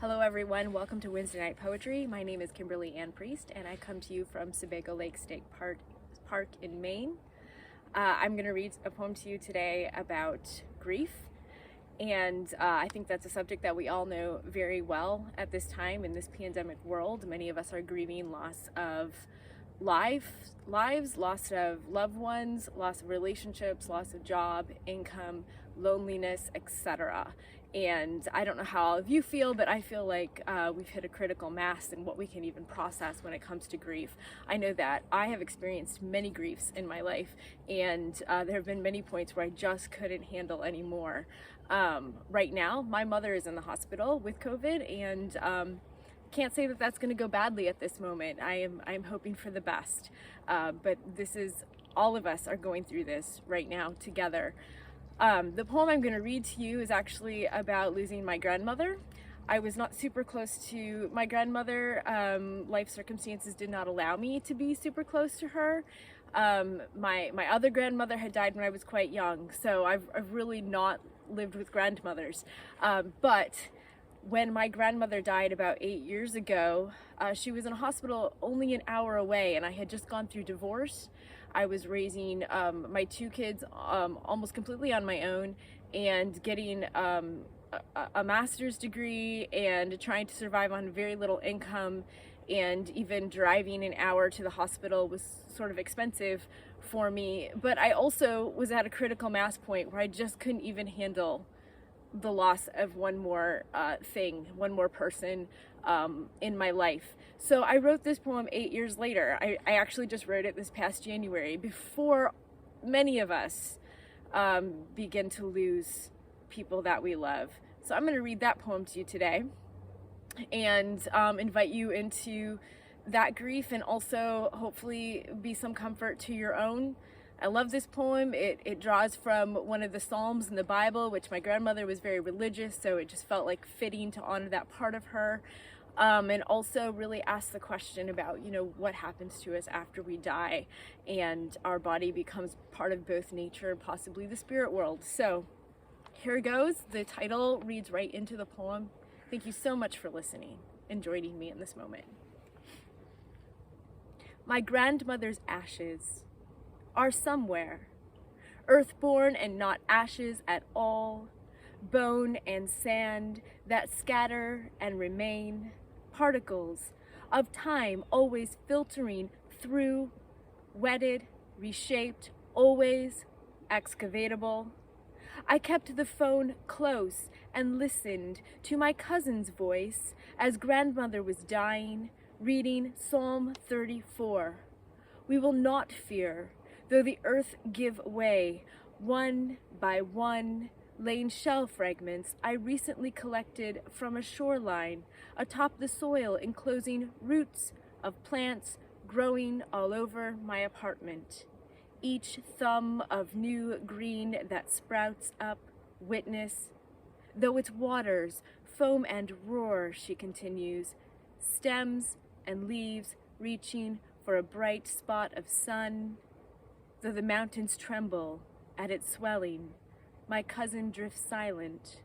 Hello everyone, welcome to Wednesday Night Poetry. My name is Kimberly Ann Priest and I come to you from Sebago Lake State Park in Maine. I'm going to read a poem to you today about grief, and I think that's a subject that we all know very well at this time in this pandemic world. Many of us are grieving loss of lives, loss of loved ones, loss of relationships, loss of job, income, loneliness, etc. And I don't know how all of you feel, but I feel like we've hit a critical mass in what we can even process when it comes to grief. I know that I have experienced many griefs in my life, and there have been many points where I just couldn't handle anymore. Right now, my mother is in the hospital with COVID, and can't say that that's going to go badly at this moment. I'm hoping for the best, but this is, all of us are going through this right now together. The poem I'm going to read to you is actually about losing my grandmother. I was not super close to my grandmother. Life circumstances did not allow me to be super close to her. My other grandmother had died when I was quite young, so I've really not lived with grandmothers. But when my grandmother died about 8 years ago, she was in a hospital only an hour away, and I had just gone through divorce. I was raising my two kids almost completely on my own, and getting a master's degree and trying to survive on very little income, and even driving an hour to the hospital was sort of expensive for me. But I also was at a critical mass point where I just couldn't even handle the loss of one more one more person in my life. So I wrote this poem 8 years later. I actually just wrote it this past January, before many of us begin to lose people that we love. So I'm going to read that poem to you today and invite you into that grief, and also hopefully be some comfort to your own. I love this poem. It draws from one of the Psalms in the Bible, which my grandmother was very religious, so it just felt like fitting to honor that part of her. And also really asks the question about, what happens to us after we die and our body becomes part of both nature and possibly the spirit world. So here goes. The title reads right into the poem. Thank you so much for listening and joining me in this moment. My grandmother's ashes are somewhere, earthborn and not ashes at all, bone and sand that scatter and remain, particles of time always filtering through, wetted, reshaped, always excavatable. I kept the phone close and listened to my cousin's voice as grandmother was dying, reading Psalm 34. We will not fear, though the earth give way, one by one, laying shell fragments I recently collected from a shoreline atop the soil enclosing roots of plants growing all over my apartment. Each thumb of new green that sprouts up, witness, though its waters foam and roar, she continues, stems and leaves reaching for a bright spot of sun. Though the mountains tremble at its swelling, my cousin drifts silent,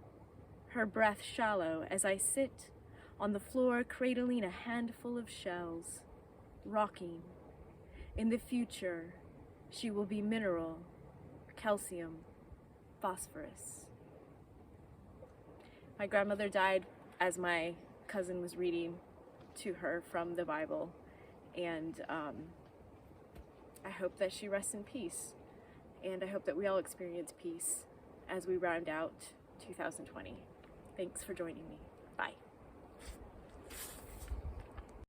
her breath shallow as I sit on the floor cradling a handful of shells, rocking. In the future, she will be mineral, calcium, phosphorus. My grandmother died as my cousin was reading to her from the Bible, and I hope that she rests in peace, and I hope that we all experience peace as we round out 2020. Thanks for joining me. Bye.